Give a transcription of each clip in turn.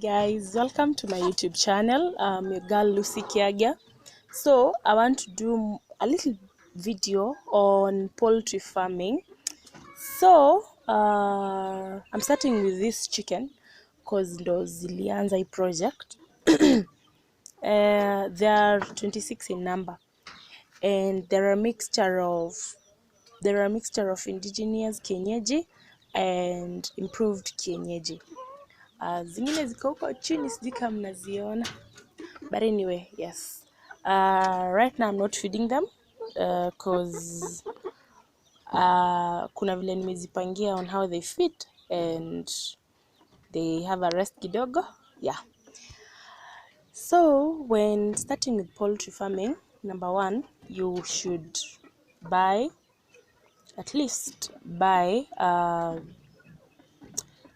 guys, welcome to my YouTube channel. I'm your girl Lucy Kiaga. So I want to do a little video on poultry farming. So I'm starting with this chicken because ndo zilianza hii project. There are 26 in number, and there are a mixture of indigenous kienyeji and improved kienyeji. Zingine ziko huko chini, sijui kama mnaziona, but anyway, yes. Right now I'm not feeding them cause kuna vile nimezipangia on how they feed and they have a rest kidogo. Yeah. So when starting with poultry farming, number one, you should at least buy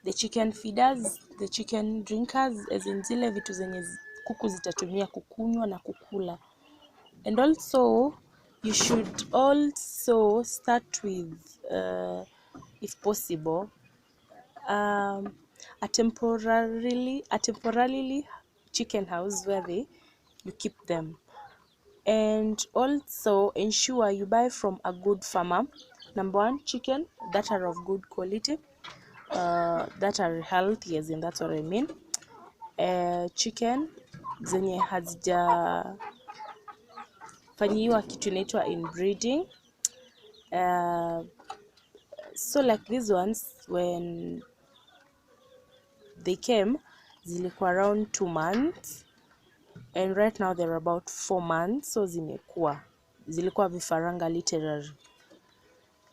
the chicken feeders, the chicken drinkers, as in zile vitu zenye kuku zitatumia kukunywa na kukula. And also you should also start with if possible a temporarily chicken house where you keep them. And also ensure you buy from a good farmer. Number one, chicken that are of good quality, that are healthy, as in that's what I mean. Chicken zenye hazijafanyiwa kitu inaitwa inbreeding. So like these ones, when they came, zilikuwa around 2 months, and right now they're about 4 months. So zilikuwa vifaranga literally.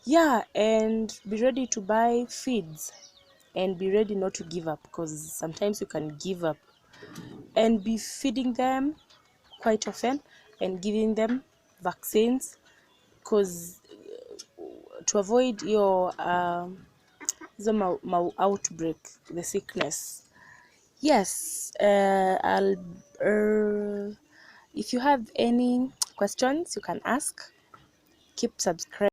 Yeah, and be ready to buy feeds and be ready not to give up, because sometimes you can give up. And be feeding them quite often and giving them vaccines, because to avoid your outbreak, the sickness. Yes. If you have any questions, you can ask. Keep subscribing.